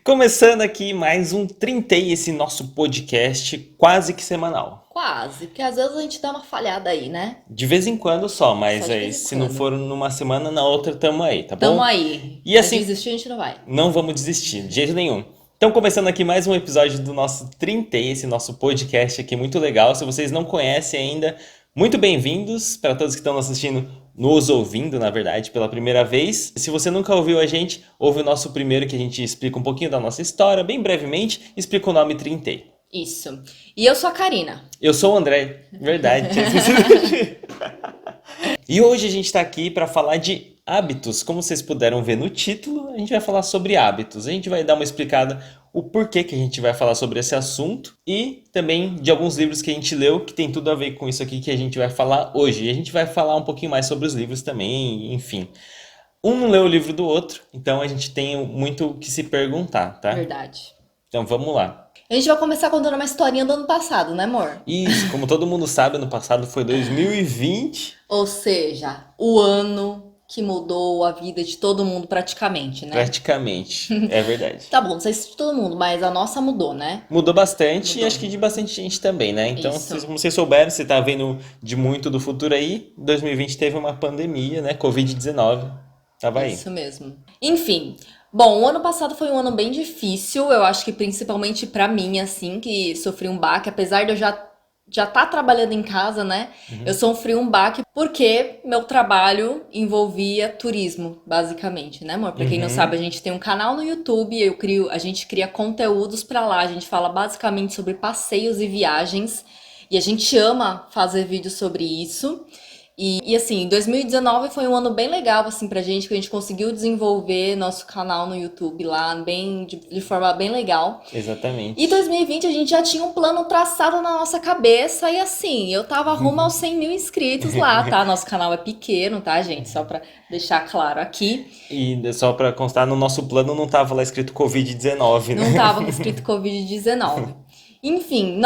Começando aqui mais um Trintei, esse nosso podcast quase que semanal. Quase, porque às vezes a gente dá uma falhada aí, né? De vez em quando só, Só mas de aí vez em se não quando. for numa semana, na outra tamo aí, tá Tamo bom? aí, E mas assim, desistir a gente não vai. não vamos desistir, de jeito nenhum. Então, começando aqui mais um episódio do nosso Trintei, esse nosso podcast aqui muito legal. Se vocês não conhecem ainda, muito bem-vindos para todos que estão nos assistindo, nos ouvindo, na verdade, pela primeira vez. Se você nunca ouviu a gente, ouve o nosso primeiro que a gente explica um pouquinho da nossa história, bem brevemente, explica o nome Trintei. Isso. E eu sou a Karina. Eu sou o André, verdade, tinha esquecido. E hoje a gente está aqui para falar de hábitos. Como vocês puderam ver no título, a gente vai falar sobre hábitos. A gente vai dar uma explicada o porquê que a gente vai falar sobre esse assunto e também de alguns livros que a gente leu que tem tudo a ver com isso aqui que a gente vai falar hoje. E a gente vai falar um pouquinho mais sobre os livros também, enfim. Um não leu o livro do outro, então a gente tem muito o que se perguntar, tá? Verdade. Então vamos lá. A gente vai começar contando uma historinha do ano passado, né, amor? Isso, como todo mundo sabe, ano passado foi 2020. Ou seja, o ano que mudou a vida de todo mundo praticamente, né? Praticamente, é verdade. Tá bom, não sei se de todo mundo, mas a nossa mudou, né? Mudou bastante e Mudou. acho que de bastante gente também, né? Então, Isso. como vocês souberam, você tá vendo de muito do futuro aí, 2020 teve uma pandemia, né? Covid-19, tava aí. Isso mesmo. Enfim, bom, o ano passado foi um ano bem difícil, eu acho que principalmente pra mim, assim, que sofri um baque, apesar de eu já estar trabalhando em casa, né? Eu sofri um baque porque meu trabalho envolvia turismo, basicamente, né, amor? Pra quem não sabe, a gente tem um canal no YouTube, a gente cria conteúdos pra lá, a gente fala basicamente sobre passeios e viagens, e a gente ama fazer vídeos sobre isso. E assim, 2019 foi um ano bem legal assim pra gente, que a gente conseguiu desenvolver nosso canal no YouTube lá, de forma bem legal. E Exatamente. 2020 a gente já tinha um plano traçado na nossa cabeça e assim, eu tava rumo aos 100 mil inscritos lá, tá? Nosso canal é pequeno, tá, gente? Só pra deixar claro aqui. E só pra constar, no nosso plano não tava lá escrito Covid-19, Não né? tava escrito Covid-19. Enfim,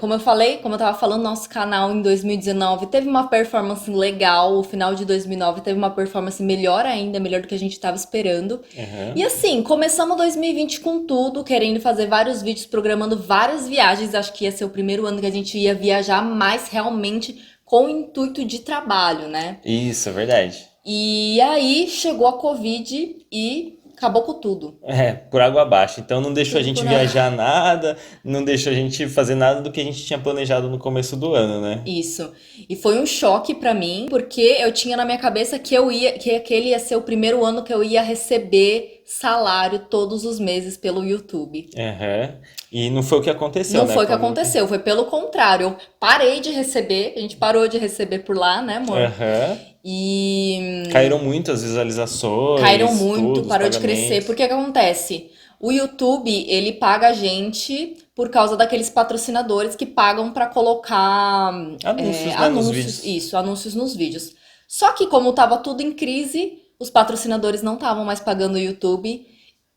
como eu falei, como eu tava falando, nosso canal em 2019 teve uma performance legal, o final de 2009 teve uma performance melhor ainda, melhor do que a gente tava esperando. E Aham. assim, começamos 2020 com tudo, querendo fazer vários vídeos, programando várias viagens, acho que ia ser o primeiro ano que a gente ia viajar mais realmente com o intuito de trabalho, né? Isso, é verdade. E aí chegou a Covid e acabou com tudo. É, por água abaixo. Então não deixou a Tudo gente por viajar nada, não deixou a gente fazer nada do que a gente tinha planejado no começo do ano, né? Isso. E foi um choque pra mim, porque eu tinha na minha cabeça que aquele ia ser o primeiro ano que eu ia receber salário todos os meses pelo YouTube. Aham. E não foi o que aconteceu, Não né? foi o que aconteceu, foi pelo contrário. Eu parei de receber, a gente parou de receber por lá, né, amor? Aham. E Caíram muito as caíram visualizações, muito, tudo, os parou de crescer. pagamentos. Porque que acontece? O YouTube, ele paga a gente por causa daqueles patrocinadores que pagam pra colocar Anúncios, né, nos anúncios, vídeos. isso, anúncios nos vídeos. Só que como tava tudo em crise, os patrocinadores não estavam mais pagando o YouTube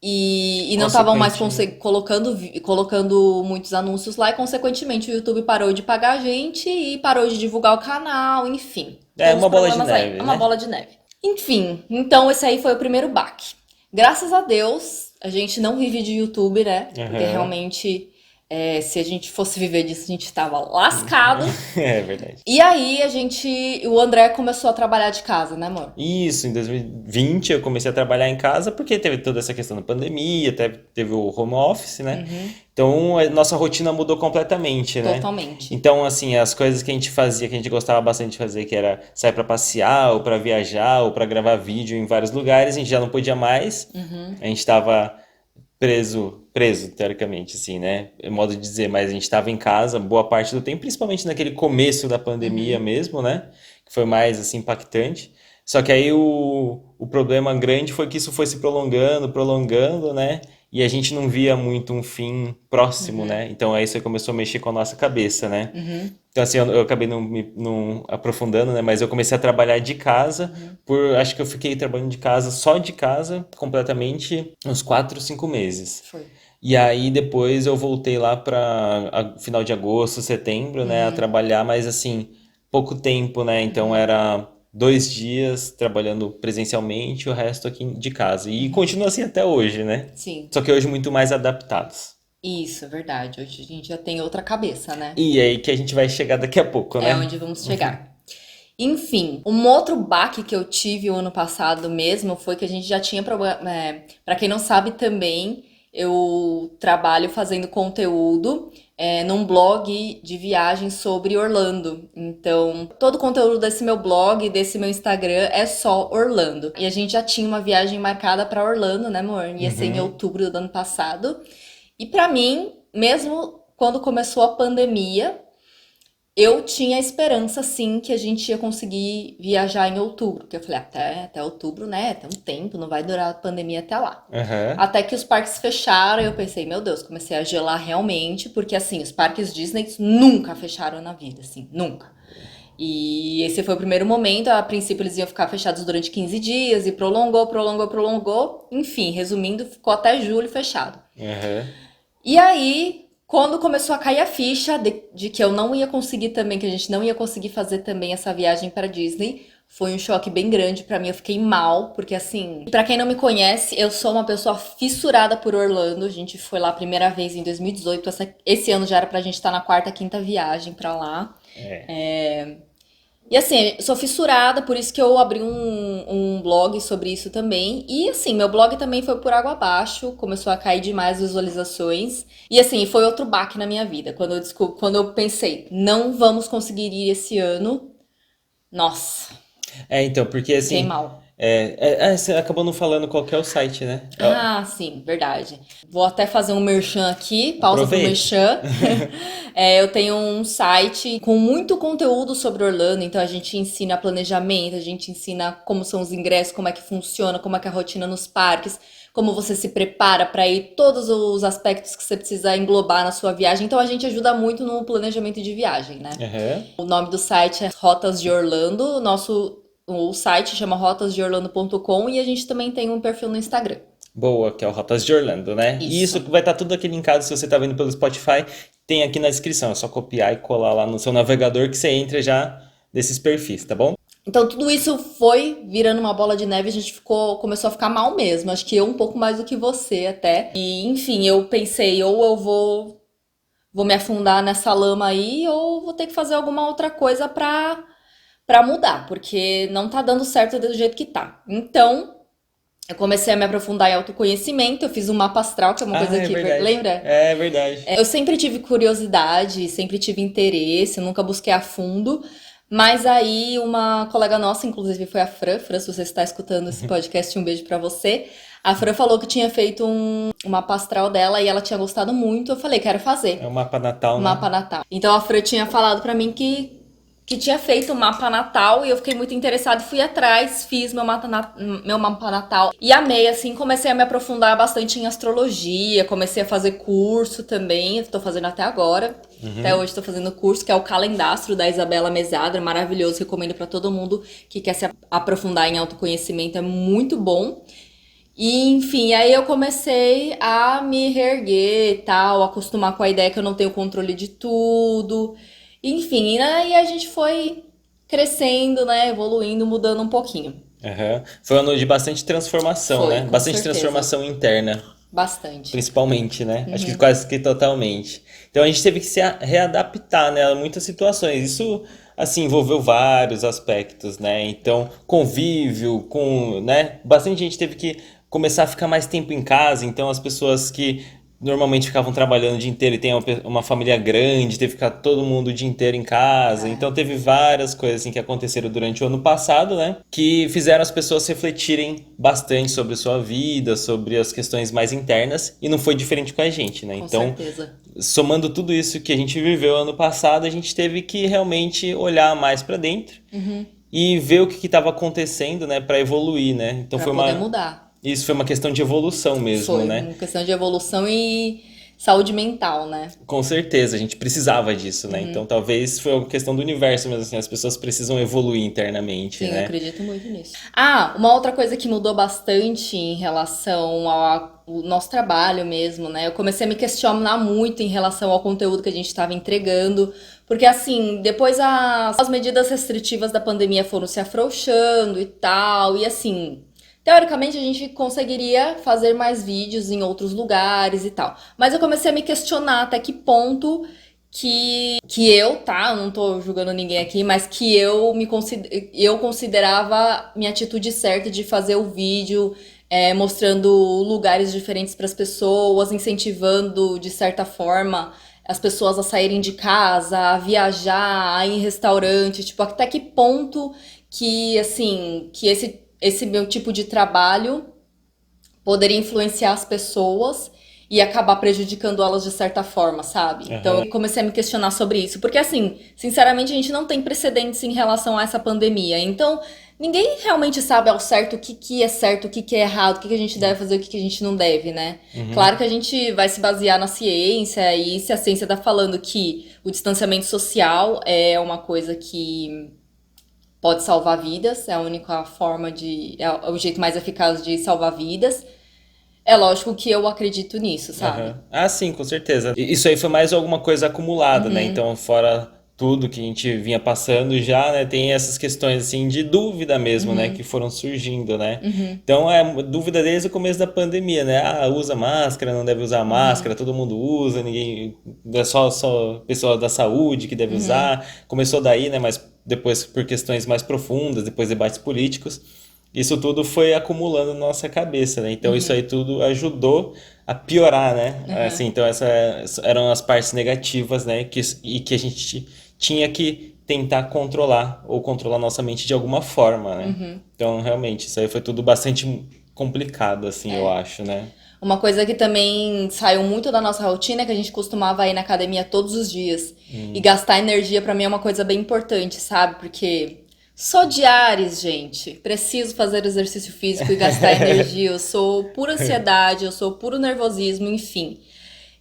e não estavam mais Consequentemente. colocando muitos anúncios lá e consequentemente o YouTube parou de pagar a gente e parou de divulgar o canal, enfim. É Todos os uma bola de problemas aí. neve, É uma né? bola de neve. Enfim, então esse aí foi o primeiro baque. Graças a Deus, a gente não vive de YouTube, né? Porque Aham. realmente, se a gente fosse viver disso, a gente tava lascado. É verdade. E aí o André começou a trabalhar de casa, né, amor? Isso, em 2020 eu comecei a trabalhar em casa porque teve toda essa questão da pandemia, teve o home office, né? Então a nossa rotina mudou completamente, né? Totalmente. Então, assim, as coisas que a gente fazia, que a gente gostava bastante de fazer, que era sair pra passear, ou pra viajar, ou pra gravar vídeo em vários lugares, a gente já não podia mais. A gente tava preso, teoricamente, assim, né? É modo de dizer, mas a gente estava em casa boa parte do tempo, principalmente naquele começo da pandemia mesmo, né? Que foi mais, assim, impactante. Só que aí o problema grande foi que isso foi se prolongando, né? E a gente não via muito um fim próximo, né? Então aí isso aí começou a mexer com a nossa cabeça, né? Então, assim, eu acabei não aprofundando, né? Mas eu comecei a trabalhar de casa acho que eu fiquei trabalhando de casa, só de casa, completamente, uns 4, 5 meses. Foi. E aí depois eu voltei lá para final de agosto, setembro, né? A trabalhar, mas assim, pouco tempo, né? Então era 2 dias trabalhando presencialmente, o resto aqui de casa. E continua assim até hoje, né? Sim, Só que hoje muito mais adaptados. isso, é verdade. Hoje a gente já tem outra cabeça, né? E é aí que a gente vai chegar daqui a pouco, É né? onde vamos chegar. Enfim, um outro baque que eu tive o ano passado mesmo foi que a gente já tinha problema. Para quem não sabe também, eu trabalho fazendo conteúdo num blog de viagem sobre Orlando. Então, todo o conteúdo desse meu blog, desse meu Instagram é só Orlando. E a gente já tinha uma viagem marcada para Orlando, né, amor? Ia ser em Uhum. outubro do ano passado. E para mim, mesmo quando começou a pandemia, eu tinha esperança, sim, que a gente ia conseguir viajar em outubro. Porque eu falei, até outubro, né? Tem um tempo, não vai durar a pandemia até lá. Aham. Até que os parques fecharam, eu pensei, meu Deus, comecei a gelar realmente, porque assim, os parques Disney nunca fecharam na vida, assim, nunca. E esse foi o primeiro momento, a princípio eles iam ficar fechados durante 15 dias e prolongou, prolongou, prolongou. Enfim, resumindo, ficou até julho fechado. Aham. E aí, quando começou a cair a ficha de que eu não ia conseguir também, que a gente não ia conseguir fazer também essa viagem para Disney, foi um choque bem grande pra mim. Eu fiquei mal, porque assim, pra quem não me conhece, eu sou uma pessoa fissurada por Orlando. A gente foi lá a primeira vez em 2018. Esse ano já era pra gente estar na quarta, quinta viagem pra lá. É. E assim, eu sou fissurada, por isso que eu abri um blog sobre isso também. E assim, meu blog também foi por água abaixo, começou a cair demais as visualizações. E assim, foi outro baque na minha vida. Quando eu pensei, não vamos conseguir ir esse ano, nossa, Então, porque fiquei assim, mal. você acabou não falando qual que é o site, né? Ah, sim, verdade. Vou até fazer um merchan aqui, pausa pro Aproveite. merchan. Eu tenho um site com muito conteúdo sobre Orlando, então a gente ensina planejamento, a gente ensina como são os ingressos, como é que funciona, como é que é a rotina nos parques, como você se prepara para ir, todos os aspectos que você precisa englobar na sua viagem. Então a gente ajuda muito no planejamento de viagem, né? Aham. O nome do site é Rotas de Orlando, o site chama rotasdeorlando.com e a gente também tem um perfil no Instagram. Boa, que é o Rotas de Orlando, né? E isso Isso. vai estar tudo aqui linkado se você está vendo pelo Spotify, tem aqui na descrição. É só copiar e colar lá no seu navegador que você entra já desses perfis, tá bom? Então tudo isso foi virando uma bola de neve, a gente começou a ficar mal mesmo. Acho que eu um pouco mais do que você até. E enfim, eu pensei, ou eu vou me afundar nessa lama aí, ou vou ter que fazer alguma outra coisa pra mudar, porque não tá dando certo do jeito que tá. Então, eu comecei a me aprofundar em autoconhecimento, eu fiz um mapa astral, que é uma Ah, coisa é que, verdade. lembra? É verdade. Eu sempre tive curiosidade, sempre tive interesse, eu nunca busquei a fundo. Mas aí uma colega nossa, inclusive foi a Fran. Fran, se você está escutando esse podcast, um beijo pra você. A Fran falou que tinha feito um mapa astral dela e ela tinha gostado muito. Eu falei, quero É fazer o mapa natal, um né? mapa natal. Então a Fran tinha falado pra mim que tinha feito um mapa natal e eu fiquei muito interessada e fui atrás, fiz meu mapa natal e amei, assim, comecei a me aprofundar bastante em astrologia, comecei a fazer curso também, estou fazendo até agora. Até hoje estou fazendo curso, que é o Calendastro da Isabela Mesadra, maravilhoso, recomendo para todo mundo que quer se aprofundar em autoconhecimento, é muito bom. E, enfim, aí eu comecei a me reerguer e tal, acostumar com a ideia que eu não tenho controle de tudo. Enfim, né? E a gente foi crescendo, né? Evoluindo, mudando um pouquinho. Aham. Foi um ano de bastante transformação, Foi, né? com Bastante certeza. transformação interna, Bastante. principalmente, né? Acho que quase que totalmente. Então a gente teve que se readaptar, né, a muitas situações. Isso, assim, envolveu vários aspectos, né? Então, convívio com, né? Bastante gente teve que começar a ficar mais tempo em casa. Então, as pessoas que normalmente ficavam trabalhando o dia inteiro e tem uma família grande, teve que ficar todo mundo o dia inteiro em casa. Então, teve várias coisas assim que aconteceram durante o ano passado, né? Que fizeram as pessoas refletirem bastante sobre sua vida, sobre as questões mais internas. E não foi diferente com a gente, né? Com Então, certeza. somando tudo isso que a gente viveu ano passado, a gente teve que realmente olhar mais pra dentro e ver o que estava acontecendo, né, para evoluir, né? Então Pra foi poder uma mudar. isso foi uma questão de evolução mesmo, Foi né? uma questão de evolução e saúde mental, né? Com certeza, a gente precisava disso, né? Então talvez foi uma questão do universo, mas assim, as pessoas precisam evoluir internamente, Sim, eu né? acredito muito nisso. Ah, uma outra coisa que mudou bastante em relação ao nosso trabalho mesmo, né? Eu comecei a me questionar muito em relação ao conteúdo que a gente estava entregando, porque assim, depois as medidas restritivas da pandemia foram se afrouxando e tal, e assim, teoricamente a gente conseguiria fazer mais vídeos em outros lugares e tal. Mas eu comecei a me questionar até que ponto que eu, tá? Eu não tô julgando ninguém aqui, mas que eu considerava minha atitude certa de fazer o vídeo, mostrando lugares diferentes para as pessoas, incentivando de certa forma as pessoas a saírem de casa, a viajar, a ir em restaurante, tipo, até que ponto que assim, que esse meu tipo de trabalho poderia influenciar as pessoas e acabar prejudicando elas de certa forma, sabe? Então Aham. eu comecei a me questionar sobre isso, porque assim, sinceramente a gente não tem precedentes em relação a essa pandemia. Então, ninguém realmente sabe ao certo o certo, o que é errado, o que a gente deve fazer, o que a gente não deve, né? Uhum. Claro que a gente vai se basear na ciência, e se a ciência tá falando que o distanciamento social é uma coisa que pode salvar vidas, é a única forma é o jeito mais eficaz de salvar vidas. É lógico que eu acredito nisso, sabe? Aham. Ah, sim, com certeza. Isso aí foi mais alguma coisa acumulada, né? Então, fora tudo que a gente vinha passando já, né? Tem essas questões, assim, de dúvida mesmo, né? Que foram surgindo, né? Então, é dúvida desde o começo da pandemia, né? Ah, usa máscara, não deve usar máscara, todo mundo usa, ninguém... É só pessoal da saúde que deve usar. Começou daí, né? Mas depois por questões mais profundas, depois debates políticos. Isso tudo foi acumulando na nossa cabeça, né? Então isso aí tudo ajudou a piorar, né? Assim, então essas eram as partes negativas, né? E que a gente tinha que tentar controlar ou controlar nossa mente de alguma forma, né? Então realmente isso aí foi tudo bastante complicado, assim, eu acho, né? Uma coisa que também saiu muito da nossa rotina é que a gente costumava ir na academia todos os dias. E gastar energia pra mim é uma coisa bem importante, sabe? Porque sou de Ares, gente. Preciso fazer exercício físico e gastar energia. Eu sou pura ansiedade, eu sou puro nervosismo, enfim.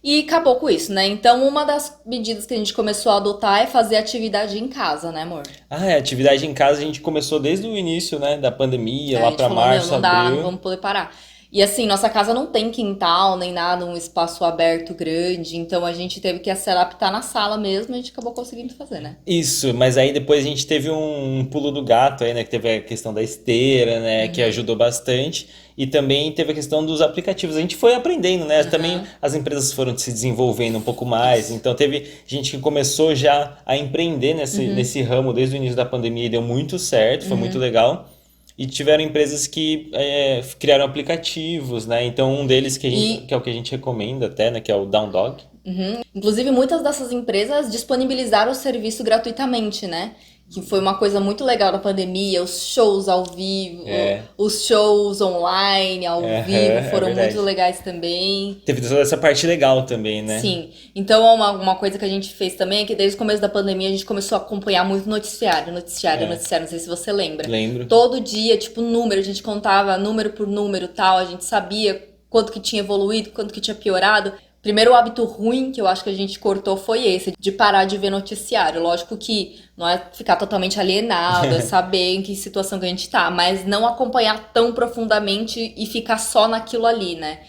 E acabou com isso, né? Então, uma das medidas que a gente começou a adotar é fazer atividade em casa, né, amor? Ah, é, atividade em casa a gente começou desde o início, né? Da pandemia, A lá gente pra falou, meu, março, não dá, não abril. vamos poder parar. E assim, nossa casa não tem quintal nem nada, um espaço aberto grande, então a gente teve que se adaptar na sala mesmo e a gente acabou conseguindo fazer, né? Isso, mas aí depois a gente teve um pulo do gato aí, né? Que teve a questão da esteira, né? Que ajudou bastante. E também teve a questão dos aplicativos. A gente foi aprendendo, né? Também Aham, as empresas foram se desenvolvendo um pouco mais. isso. Então teve gente que começou já a empreender nesse ramo desde o início da pandemia e deu muito certo, foi muito legal. E tiveram empresas que criaram aplicativos, né? Então um deles que E é o que a gente recomenda até, né? Que é o Down Dog. inclusive, muitas dessas empresas disponibilizaram o serviço gratuitamente, né? Que foi uma coisa muito legal da pandemia, os shows ao vivo, É, os shows online ao vivo é foram muito verdade. legais também. Teve toda essa parte legal também, né? Sim, então uma coisa que a gente fez também é que desde o começo da pandemia a gente começou a acompanhar muito noticiário, noticiário, É, noticiário, não sei se você lembra. lembro. Todo dia, tipo, número, a gente contava número por número tal, a gente sabia quanto que tinha evoluído, quanto que tinha piorado. Primeiro, o hábito ruim que eu acho que a gente cortou foi esse, de parar de ver noticiário. Lógico que não é ficar totalmente alienado, é saber em que situação que a gente tá, mas não acompanhar tão profundamente e ficar só naquilo ali, né?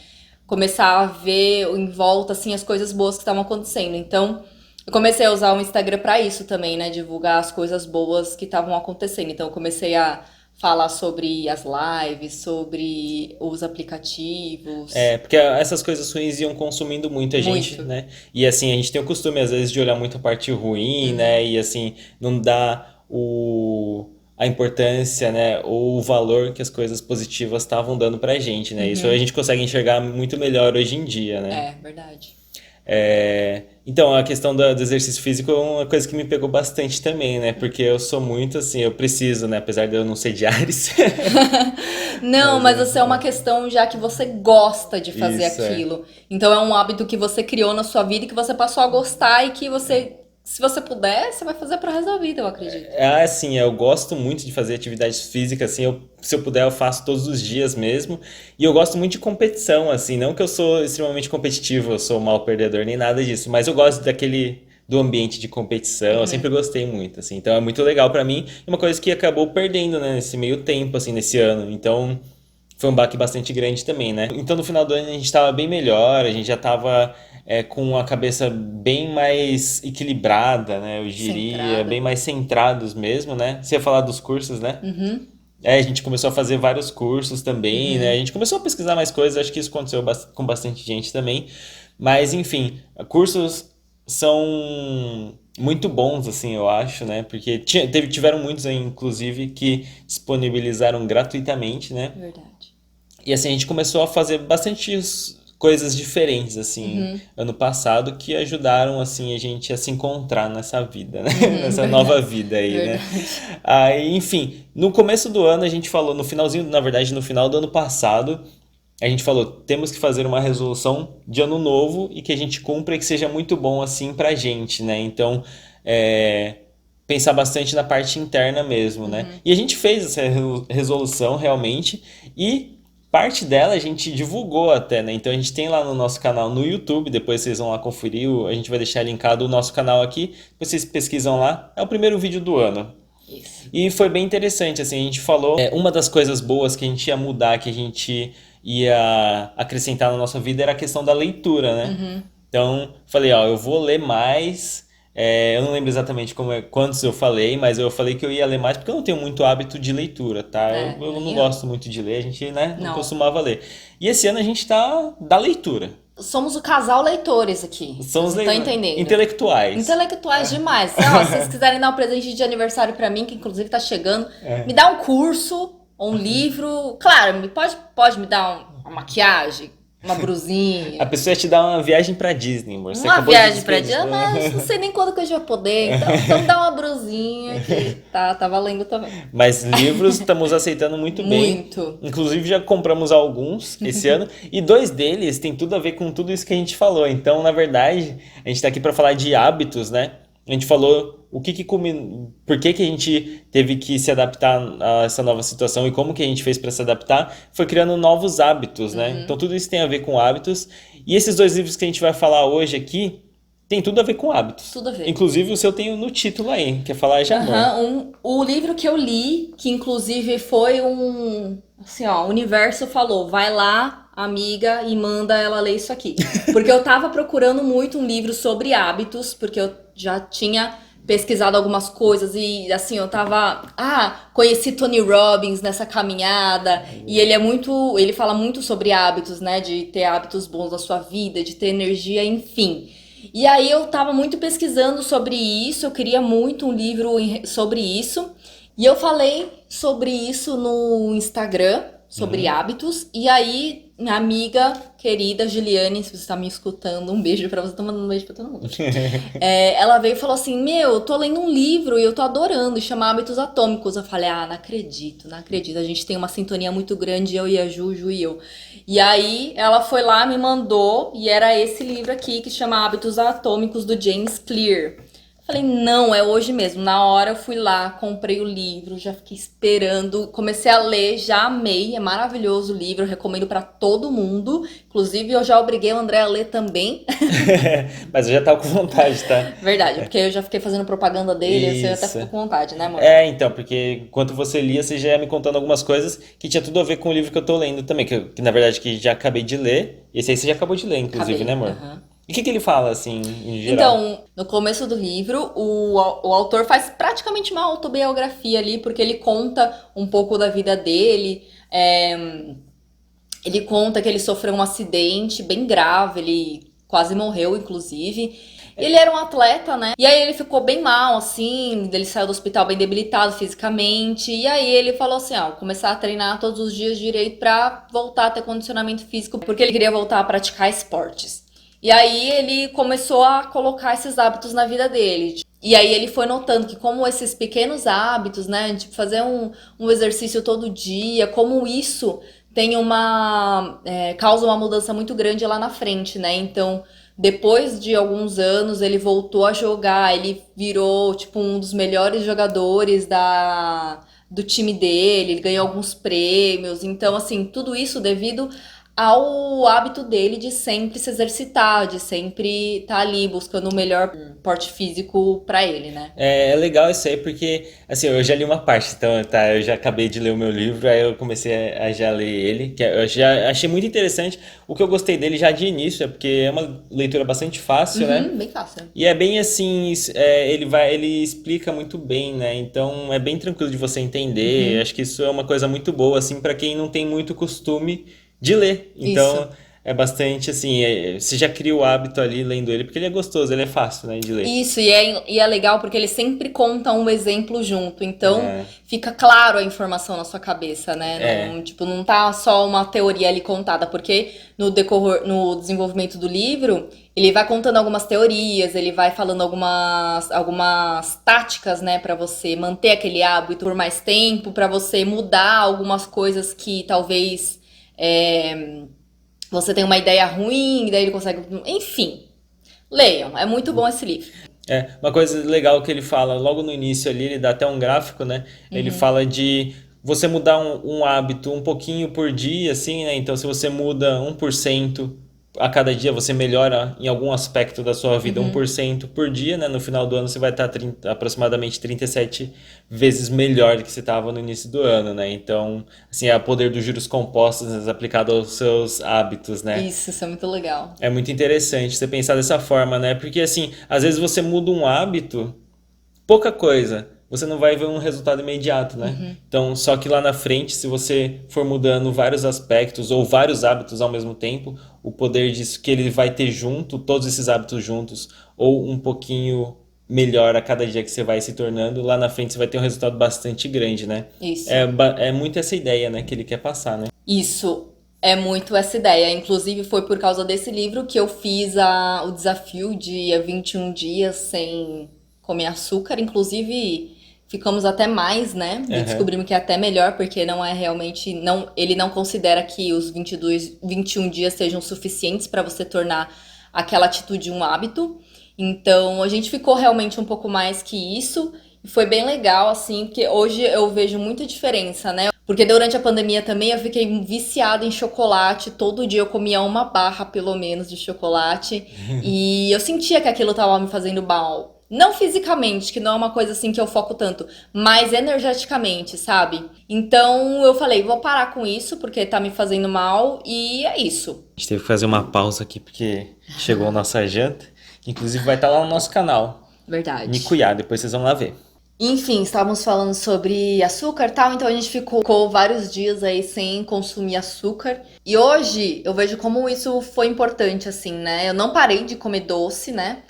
Começar a ver em volta, assim, as coisas boas que estavam acontecendo. Então, eu comecei a usar o Instagram pra isso também, né? Divulgar as coisas boas que estavam acontecendo. Então, eu comecei a falar sobre as lives, sobre os aplicativos. É, porque essas coisas ruins iam consumindo muito a gente, Muito. né? E assim, a gente tem o costume, às vezes, de olhar muito a parte ruim, né? E assim, não dá a importância, né? Ou o valor que as coisas positivas estavam dando pra gente, né? Isso a gente consegue enxergar muito melhor hoje em dia, né? É, verdade. Então, a questão do exercício físico é uma coisa que me pegou bastante também, né? Porque eu sou muito assim, eu preciso, né? Apesar de eu não ser de Ares. Não, Mas mas isso é uma questão já que você gosta de fazer isso é. aquilo. Então é um hábito que você criou na sua vida e que você passou a gostar e que você se você puder, você vai fazer pro resto da vida, eu acredito. Assim, eu gosto muito de fazer atividades físicas, assim, se eu puder eu faço todos os dias mesmo. E eu gosto muito de competição, assim, não que eu sou extremamente competitivo, eu sou um mau perdedor nem nada disso, mas eu gosto do ambiente de competição, eu sempre gostei muito, assim. Então é muito legal pra mim, e uma coisa que acabou perdendo, né, nesse meio tempo, assim, nesse ano. Então foi um baque bastante grande também, né? Então no final do ano a gente estava bem melhor, a gente já estava com a cabeça bem mais equilibrada, né? Eu diria, Centrado. bem mais centrados mesmo, né? Você ia falar dos cursos, né? Uhum, A gente começou a fazer vários cursos também, né? A gente começou a pesquisar mais coisas, acho que isso aconteceu com bastante gente também. Mas, enfim, cursos são muito bons, assim, eu acho, né? Porque tiveram muitos aí, inclusive, que disponibilizaram gratuitamente, né? verdade. E assim, a gente começou a fazer bastante coisas diferentes, assim, ano passado, que ajudaram, assim, a gente a se encontrar nessa vida, né? Nessa nova Verdade. vida aí, né? Verdade. Aí, enfim, no começo do ano a gente falou, no finalzinho, na verdade, no final do ano passado, a gente falou, temos que fazer uma resolução de ano novo e que a gente cumpra e que seja muito bom, assim, pra gente, né? Então, é, pensar bastante na parte interna mesmo, né? E a gente fez essa resolução realmente e parte dela a gente divulgou até, né? Então a gente tem lá no nosso canal no YouTube, depois vocês vão lá conferir, a gente vai deixar linkado o nosso canal aqui, depois vocês pesquisam lá, é o primeiro vídeo do ano. Isso. E foi bem interessante, assim, a gente falou, uma das coisas boas que a gente ia mudar, que a gente ia acrescentar na nossa vida era a questão da leitura, né? Então, falei, ó, eu vou ler mais. Eu não lembro exatamente quantos eu falei, mas eu falei que eu ia ler mais porque eu não tenho muito hábito de leitura, tá? Eu não Nem eu. gosto muito de ler, a gente, né, não Não. costumava ler. E esse ano a gente tá da leitura. Somos o casal leitores aqui. Somos Vocês não estão entendendo. intelectuais. Intelectuais demais. Ó, se vocês quiserem dar um presente de aniversário pra mim, que inclusive tá chegando, me dá um curso ou um livro. Claro, pode me dar uma maquiagem, uma A brusinha, pessoa ia te dar uma viagem pra Disney, amor. Você uma acabou de viagem pra descrever. dia, mas não sei nem quando que a gente vai poder. Então me dá uma brusinha que tá valendo também. Mas livros estamos aceitando muito bem. Muito. Inclusive já compramos alguns esse ano e dois deles tem tudo a ver com tudo isso que a gente falou. Então, na verdade, a gente está aqui para falar de hábitos, né? A gente falou por que a gente teve que se adaptar a essa nova situação e como que a gente fez para se adaptar, foi criando novos hábitos, né? Então tudo isso tem a ver com hábitos. E esses dois livros que a gente vai falar hoje aqui tem tudo a ver com hábitos. Tudo a ver. Inclusive o seu tem no título aí, quer falar de amor. O livro que eu li, que inclusive foi assim, ó, o universo falou, vai lá, amiga, e manda ela ler isso aqui. Porque eu tava procurando muito um livro sobre hábitos, porque eu já tinha pesquisado algumas coisas e assim, eu tava, conheci Tony Robbins nessa caminhada, e ele fala muito sobre hábitos, né, de ter hábitos bons na sua vida, de ter energia, enfim. E aí eu tava muito pesquisando sobre isso, eu queria muito um livro sobre isso. E eu falei sobre isso no Instagram, sobre hábitos. E aí, minha amiga querida Juliane, se você tá me escutando, um beijo pra você, tô mandando um beijo pra todo mundo. Ela veio e falou assim, eu tô lendo um livro e eu tô adorando, chama Hábitos Atômicos. Eu falei, não acredito. A gente tem uma sintonia muito grande, eu e a Juju e eu. E aí, ela foi lá, me mandou, e era esse livro aqui, que chama Hábitos Atômicos, do James Clear. Falei, não, é hoje mesmo. Na hora eu fui lá, comprei o livro, já fiquei esperando, comecei a ler, já amei, é maravilhoso o livro, eu recomendo pra todo mundo. Inclusive, eu já obriguei o André a ler também. Mas eu já tava com vontade, tá? Verdade, porque eu já fiquei fazendo propaganda dele, você até Isso. ficou com vontade, né, amor? Então, porque enquanto você lia, você já ia me contando algumas coisas que tinha tudo a ver com o livro que eu tô lendo também, que na verdade que já acabei de ler. Esse aí você já acabou de ler, inclusive, Acabei, né, amor? aham. E o que ele fala, assim, em geral? Então, no começo do livro, o autor faz praticamente uma autobiografia ali, porque ele conta um pouco da vida dele. Ele conta que ele sofreu um acidente bem grave, ele quase morreu, inclusive. Ele era um atleta, né? E aí ele ficou bem mal, assim, ele saiu do hospital bem debilitado fisicamente. E aí ele falou assim, vou começar a treinar todos os dias direito pra voltar a ter condicionamento físico, porque ele queria voltar a praticar esportes. E aí ele começou a colocar esses hábitos na vida dele. E aí ele foi notando que como esses pequenos hábitos, né, tipo fazer um exercício todo dia, como isso tem causa uma mudança muito grande lá na frente, né? Então, depois de alguns anos, ele voltou a jogar, ele virou, tipo, um dos melhores jogadores do time dele, ele ganhou alguns prêmios. Então, assim, tudo isso devido ao hábito dele de sempre se exercitar, de sempre estar ali buscando o melhor porte físico pra ele, né? É legal isso aí porque, assim, eu já li uma parte, então, tá, eu já acabei de ler o meu livro, aí eu comecei a já ler ele, eu já achei muito interessante. O que eu gostei dele já de início é porque é uma leitura bastante fácil, né? Bem fácil. E é bem assim, ele explica muito bem, né? Então é bem tranquilo de você entender. Acho que isso é uma coisa muito boa, assim, para quem não tem muito costume de ler. Isso. Então é bastante assim, você já cria o hábito ali lendo ele, porque ele é gostoso, ele é fácil, né, de ler. Isso, e é legal porque ele sempre conta um exemplo junto, então É, fica claro a informação na sua cabeça, né? Não, é, tipo, não tá só uma teoria ali contada, porque no desenvolvimento do livro, ele vai contando algumas teorias, ele vai falando algumas táticas, né, pra você manter aquele hábito por mais tempo, pra você mudar algumas coisas que talvez é, você tenha uma ideia ruim, e daí ele consegue. Enfim, leiam, é muito bom esse livro. Uma coisa legal que ele fala logo no início ali, ele dá até um gráfico, né? Ele fala de você mudar um hábito um pouquinho por dia, assim, né? Então, se você muda 1% a cada dia, você melhora em algum aspecto da sua vida 1% por dia, né? No final do ano você vai estar aproximadamente 37 vezes melhor do que você estava no início do ano, né? Então, assim, é o poder dos juros compostos, né, aplicado aos seus hábitos, né? Isso é muito legal. É muito interessante você pensar dessa forma, né? Porque assim, às vezes você muda um hábito, pouca coisa, você não vai ver um resultado imediato, né? Então, só que lá na frente, se você for mudando vários aspectos ou vários hábitos ao mesmo tempo, o poder disso que ele vai ter junto, todos esses hábitos juntos, ou um pouquinho melhor a cada dia que você vai se tornando, lá na frente você vai ter um resultado bastante grande, né? Isso. É muito essa ideia, né, que ele quer passar, né? Isso é muito essa ideia. Inclusive, foi por causa desse livro que eu fiz o desafio de 21 dias sem comer açúcar. Inclusive, ficamos até mais, né? E Aham. descobrimos que é até melhor, porque não é realmente. Não, ele não considera que os 21 dias sejam suficientes para você tornar aquela atitude um hábito. Então, a gente ficou realmente um pouco mais que isso. E foi bem legal, assim, porque hoje eu vejo muita diferença, né? Porque durante a pandemia também eu fiquei viciada em chocolate. Todo dia eu comia uma barra, pelo menos, de chocolate. E eu sentia que aquilo tava me fazendo mal. Não fisicamente, que não é uma coisa assim que eu foco tanto, mas energeticamente, sabe? Então eu falei, vou parar com isso, porque tá me fazendo mal, e é isso. A gente teve que fazer uma pausa aqui porque chegou a nossa janta. Inclusive vai estar lá no nosso canal. Verdade. Nikuya, depois vocês vão lá ver. Enfim, estávamos falando sobre açúcar e tal, então a gente ficou vários dias aí sem consumir açúcar. E hoje eu vejo como isso foi importante, assim, né? Eu não parei de comer doce, né?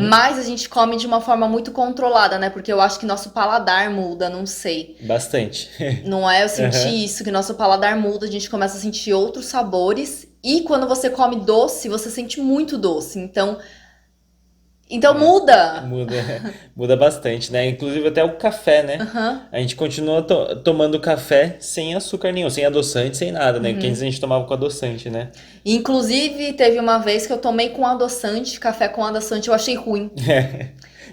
Mas a gente come de uma forma muito controlada, né? Porque eu acho que nosso paladar muda, não sei. Bastante. Não é? Eu Aham. senti isso, que nosso paladar muda, a gente começa a sentir outros sabores. E quando você come doce, você sente muito doce. Então É, muda. muda, muda bastante, né? Inclusive até o café, né? Aham. A gente continua tomando café sem açúcar nenhum, sem adoçante, sem nada, né? Porque antes a gente tomava com adoçante, né? Inclusive, teve uma vez que eu tomei com adoçante, café com adoçante, eu achei ruim.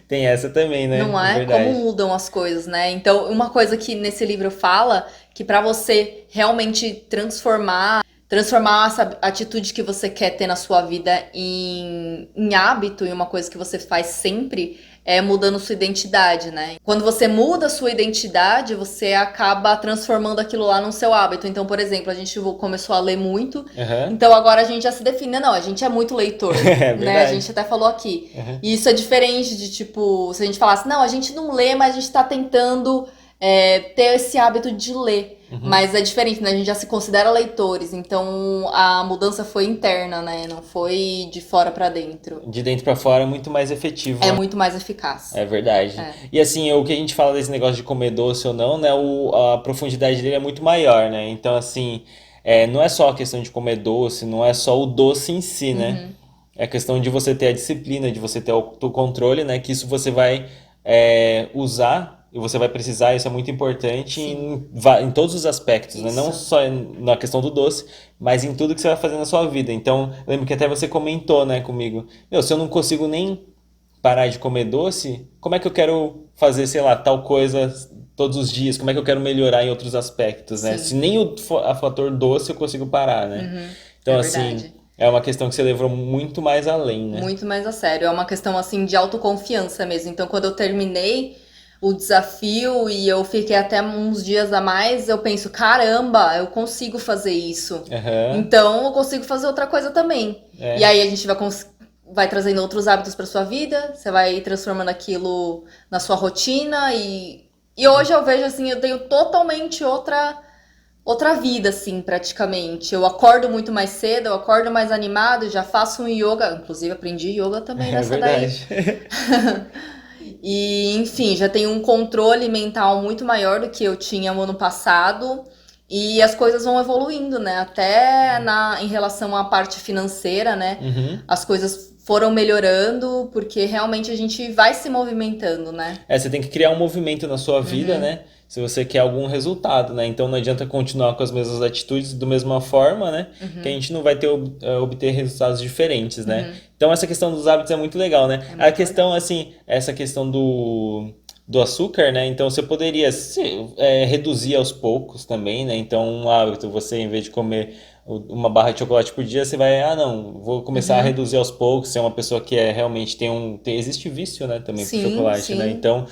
Tem essa também, né? Não É é? Como verdade. mudam as coisas, né? Então, uma coisa que nesse livro fala que pra você realmente transformar essa atitude que você quer ter na sua vida em hábito, em uma coisa que você faz sempre, é mudando sua identidade, né? Quando você muda a sua identidade, você acaba transformando aquilo lá no seu hábito. Então, por exemplo, a gente começou a ler muito, Aham. então agora a gente já se define, não, a gente é muito leitor, É né? A verdade. gente até falou aqui. Aham. E isso é diferente de, tipo, se a gente falasse, não, a gente não lê, mas a gente tá tentando ter esse hábito de ler. Uhum. Mas é diferente, né? A gente já se considera leitores, então a mudança foi interna, né? Não foi de fora pra dentro. De dentro pra fora é muito mais efetivo, É né? muito mais eficaz. É verdade. É. E assim, o que a gente fala desse negócio de comer doce ou não, né? A profundidade dele é muito maior, né? Então, assim, não é só a questão de comer doce, não é só o doce em si, né? É a questão de você ter a disciplina, de você ter o autocontrole, né? Que isso você vai usar e você vai precisar, isso é muito importante em todos os aspectos, né? Não Isso. só na questão do doce, mas em tudo que você vai fazer na sua vida. Então, eu lembro que até você comentou, né, comigo, meu, se eu não consigo nem parar de comer doce, como é que eu quero fazer, sei lá, tal coisa todos os dias? Como é que eu quero melhorar em outros aspectos, né? Se Sim. nem a fator doce eu consigo parar, né? É Então, assim, verdade. é uma questão que você levou muito mais além, né? Muito mais a sério. É uma questão assim de autoconfiança mesmo. Então, quando eu terminei o desafio e eu fiquei até uns dias a mais, eu penso, caramba, eu consigo fazer isso. Aham, Então, eu consigo fazer outra coisa também. E é. aí a gente vai trazendo outros hábitos para sua vida, você vai transformando aquilo na sua rotina e hoje eu vejo assim, eu tenho totalmente outra vida, assim, praticamente. Eu acordo muito mais cedo, eu acordo mais animado, já faço um yoga. Inclusive, aprendi yoga também É nessa daí. verdade. E, enfim, já tenho um controle mental muito maior do que eu tinha no ano passado. E as coisas vão evoluindo, né? Até em relação à parte financeira, né? Uhum. As coisas foram melhorando, porque realmente a gente vai se movimentando, né? É, você tem que criar um movimento na sua vida, né? Se você quer algum resultado, né? Então não adianta continuar com as mesmas atitudes da mesma forma, né? Que a gente não vai obter resultados diferentes, né? Então essa questão dos hábitos é muito legal, né? É A muito questão, legal. assim, essa questão do açúcar, né? Então você poderia reduzir aos poucos também, né? Então um hábito, você em vez de comer uma barra de chocolate por dia, você vai, ah, não, vou começar a reduzir aos poucos. Você é uma pessoa que realmente existe vício, né? Também por Sim, chocolate, né? sim. Então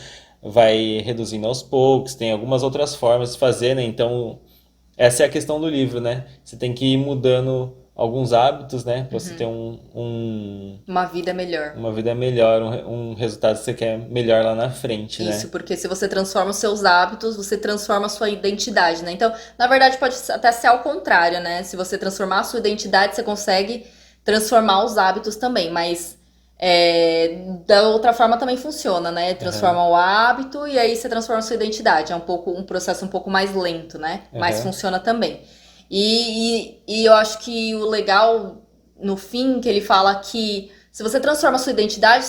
vai reduzindo aos poucos, tem algumas outras formas de fazer, né? Então, essa é a questão do livro, né? Você tem que ir mudando alguns hábitos, né? Pra você ter Uma vida melhor. uma vida melhor, um resultado que você quer melhor lá na frente, Isso, né? porque se você transforma os seus hábitos, você transforma a sua identidade, né? Então, na verdade, pode até ser ao contrário, né? Se você transformar a sua identidade, você consegue transformar os hábitos também, mas da outra forma também funciona, né? Aham, Transforma o hábito e aí você transforma a sua identidade. É um processo um pouco mais lento, né? Mas aham, funciona também. E eu acho que o legal, no fim, que ele fala que se você transforma a sua identidade,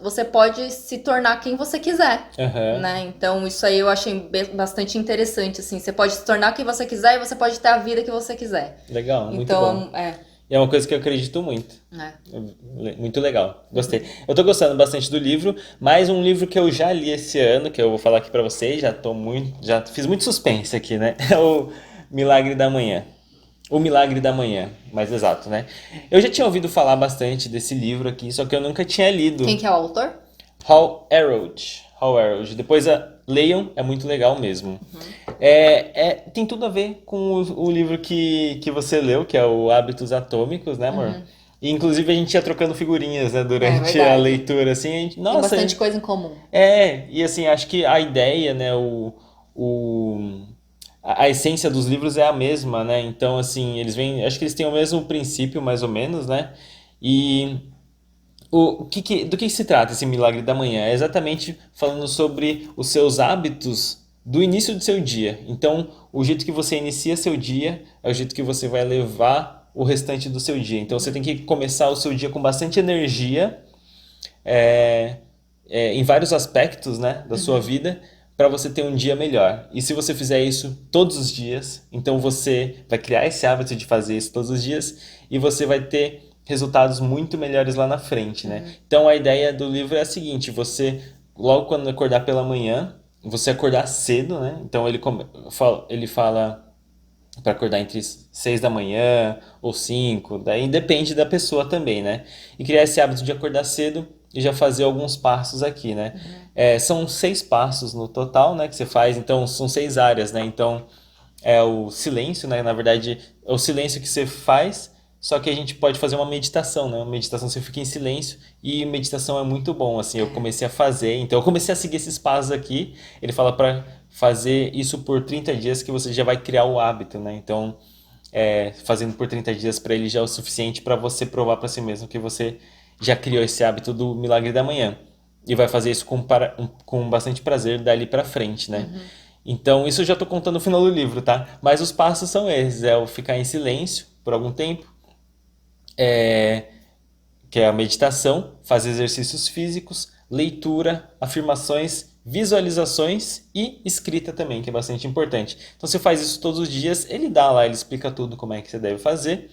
você pode se tornar quem você quiser, aham. né? Então, isso aí eu achei bastante interessante, assim. Você pode se tornar quem você quiser e você pode ter a vida que você quiser. Legal, muito bom. Então, E é uma coisa que eu acredito muito. é. Muito legal, gostei. Eu tô gostando bastante do livro, mais um livro que eu já li esse ano, que eu vou falar aqui pra vocês, já fiz muito suspense aqui, né? É o Milagre da Manhã. O Milagre da Manhã, mais exato, né? Eu já tinha ouvido falar bastante desse livro aqui, só que eu nunca tinha Quem lido. que é o autor? Hal Elrod. Hal Elrod. Depois leiam, é muito legal mesmo. Tem tudo a ver com o livro que você leu, que é o Hábitos Atômicos, né, amor? E, inclusive a gente ia trocando figurinhas, né, É durante a verdade. leitura, assim, Tem nossa, bastante coisa em comum. e assim, acho que a ideia, né, o, a essência dos livros é a mesma, né? Então, assim, acho que eles têm o mesmo princípio, mais ou menos, né? E do que se trata esse Milagre da Manhã? É exatamente falando sobre os seus hábitos do início do seu dia. Então, o jeito que você inicia seu dia é o jeito que você vai levar o restante do seu dia. Então, você tem que começar o seu dia com bastante energia, é, em vários aspectos, né, da sua vida, para você ter um dia melhor. E se você fizer isso todos os dias, então você vai criar esse hábito de fazer isso todos os dias e você vai ter resultados muito melhores lá na frente, né? Então a ideia do livro é a seguinte: você logo quando acordar pela manhã, você acordar cedo, né? Então ele fala para acordar entre 6 da manhã ou 5, daí depende da pessoa também, né? E criar esse hábito de acordar cedo e já fazer alguns passos aqui, né? São 6 passos no total, né, que você faz, então são 6 áreas, né? Então é o silêncio, né? Na verdade, é o silêncio que você faz, só que a gente pode fazer uma meditação, né? Uma meditação você fica em silêncio e meditação é muito bom, assim, eu comecei a fazer, então eu comecei a seguir esses passos aqui. Ele fala para fazer isso por 30 dias que você já vai criar o hábito, né? Então, fazendo por 30 dias para ele já é o suficiente para você provar para si mesmo que você já criou esse hábito do Milagre da Manhã. E vai fazer isso com bastante prazer dali para frente, né? Então, isso eu já tô contando no final do livro, tá? Mas os passos são esses: é o ficar em silêncio por algum tempo, que é a meditação, fazer exercícios físicos, leitura, afirmações visualizações e escrita também, que é bastante importante. Então você faz isso todos os dias, ele dá lá, ele explica tudo como é que você deve fazer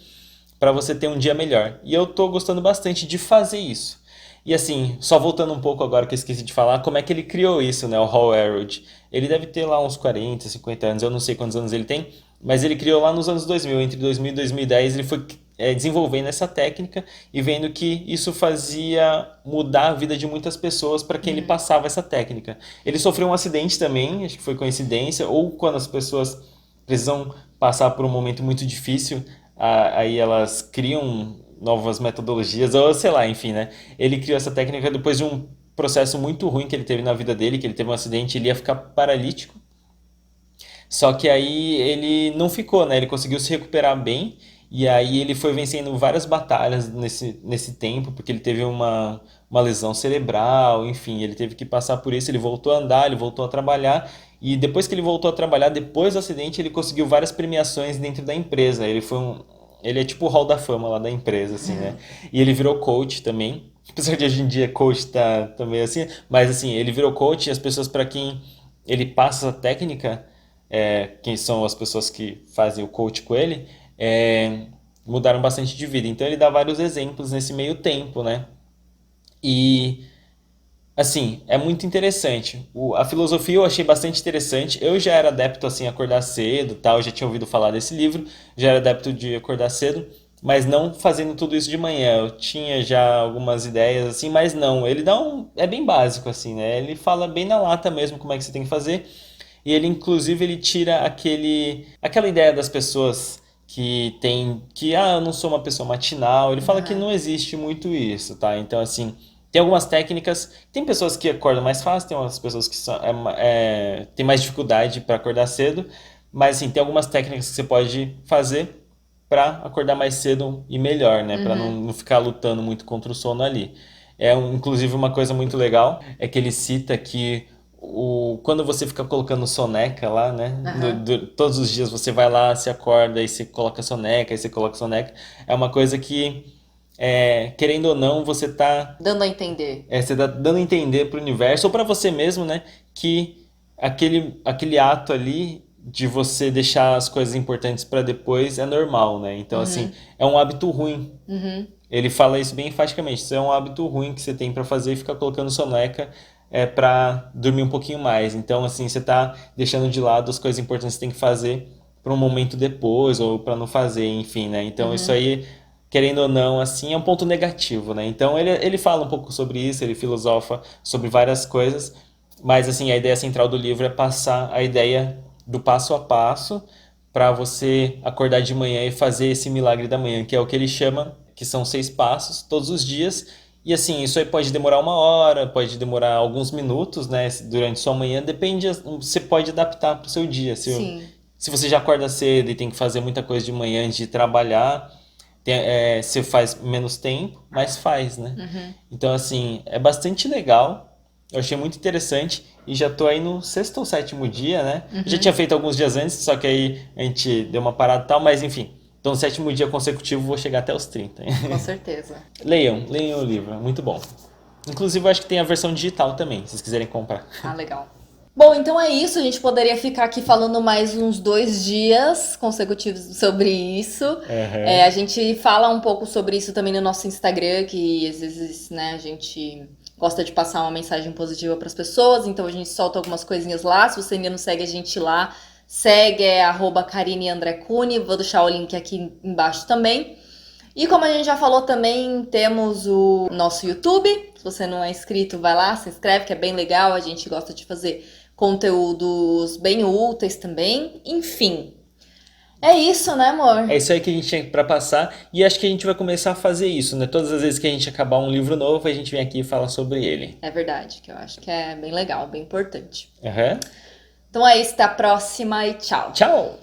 para você ter um dia melhor. E eu tô gostando bastante de fazer isso. E assim, só voltando um pouco agora que eu esqueci de falar, como é que ele criou isso, né, o Hal Elrod. Ele deve ter lá uns 40, 50 anos, eu não sei quantos anos ele tem, mas ele criou lá nos anos 2000, entre 2000 e 2010, ele foi desenvolvendo essa técnica e vendo que isso fazia mudar a vida de muitas pessoas para quem ele passava essa técnica. Ele sofreu um acidente também, acho que foi coincidência, ou quando as pessoas precisam passar por um momento muito difícil, aí elas criam novas metodologias, ou sei lá, enfim, né? Ele criou essa técnica depois de um processo muito ruim que ele teve na vida dele, que ele teve um acidente, ele ia ficar paralítico. Só que aí ele não ficou, né? Ele conseguiu se recuperar bem e aí ele foi vencendo várias batalhas nesse tempo, porque ele teve uma lesão cerebral, enfim, ele teve que passar por isso, ele voltou a andar, ele voltou a trabalhar e depois que ele voltou a trabalhar, depois do acidente, ele conseguiu várias premiações dentro da empresa. Ele é tipo o Hall da Fama lá da empresa, assim, né? E ele virou coach também. Apesar de hoje em dia coach tá meio assim, mas assim, ele virou coach e as pessoas para quem ele passa essa técnica, quem são as pessoas que fazem o coach com ele, mudaram bastante de vida. Então ele dá vários exemplos nesse meio tempo, né? E assim, é muito interessante. A filosofia eu achei bastante interessante. Eu já era adepto assim a acordar cedo, tal, eu já tinha ouvido falar desse livro, já era adepto de acordar cedo, mas não fazendo tudo isso de manhã. Eu tinha já algumas ideias assim, mas não, ele dá é bem básico assim, né? Ele fala bem na lata mesmo como é que você tem que fazer. E ele inclusive ele tira aquela ideia das pessoas eu não sou uma pessoa matinal. Ele fala que não existe muito isso, tá? Então assim, tem algumas técnicas. Tem pessoas que acordam mais fácil, tem umas pessoas que têm mais dificuldade para acordar cedo. Mas assim, tem algumas técnicas que você pode fazer para acordar mais cedo e melhor, né? Para não ficar lutando muito contra o sono ali. Inclusive, uma coisa muito legal é que ele cita que quando você fica colocando soneca lá, né? Todos os dias você vai lá, se acorda, aí você coloca soneca, aí você coloca soneca. É uma coisa que querendo ou não, Dando a entender. você tá dando a entender pro universo, ou para você mesmo, né, que aquele ato ali de você deixar as coisas importantes para depois é normal, né? Então, assim, é um hábito ruim. Ele fala isso bem enfaticamente. Isso é um hábito ruim que você tem para fazer e ficar colocando soneca para dormir um pouquinho mais. Então, assim, você tá deixando de lado as coisas importantes que você tem que fazer para um momento depois, ou para não fazer, enfim, né? Então, isso aí querendo ou não, assim, é um ponto negativo, né? Então ele fala um pouco sobre isso, ele filosofa sobre várias coisas, mas assim, a ideia central do livro é passar a ideia do passo a passo para você acordar de manhã e fazer esse milagre da manhã, que é o que ele chama, que são 6 passos todos os dias. E assim, isso aí pode demorar 1 hora, pode demorar alguns minutos, né? Durante sua manhã, depende, você pode adaptar para o seu dia. Sim. Se você já acorda cedo e tem que fazer muita coisa de manhã antes de trabalhar, você faz menos tempo, mas faz, né? Então, assim, é bastante legal. Eu achei muito interessante e já tô aí no 6º ou 7º dia, né? Já tinha feito alguns dias antes, só que aí a gente deu uma parada e tal, mas enfim. Então, no 7º dia consecutivo, vou chegar até os 30. Com certeza. Leiam o livro, é muito bom. Inclusive, eu acho que tem a versão digital também, se vocês quiserem comprar. Ah, legal. Bom, então é isso. A gente poderia ficar aqui falando mais uns 2 dias consecutivos sobre isso. A gente fala um pouco sobre isso também no nosso Instagram, que às vezes, né, a gente gosta de passar uma mensagem positiva para as pessoas, então a gente solta algumas coisinhas lá. Se você ainda não segue a gente lá, segue, @KarineAndreCune. Vou deixar o link aqui embaixo também. E como a gente já falou também, temos o nosso YouTube. Se você não é inscrito, vai lá, se inscreve, que é bem legal. A gente gosta de fazer conteúdos bem úteis também. Enfim, é isso, né, amor? É isso aí que a gente tinha pra passar e acho que a gente vai começar a fazer isso, né? Todas as vezes que a gente acabar um livro novo, a gente vem aqui e fala sobre ele. É verdade, que eu acho que é bem legal, bem importante. Uhum. Então é isso, até a próxima e tchau. Tchau!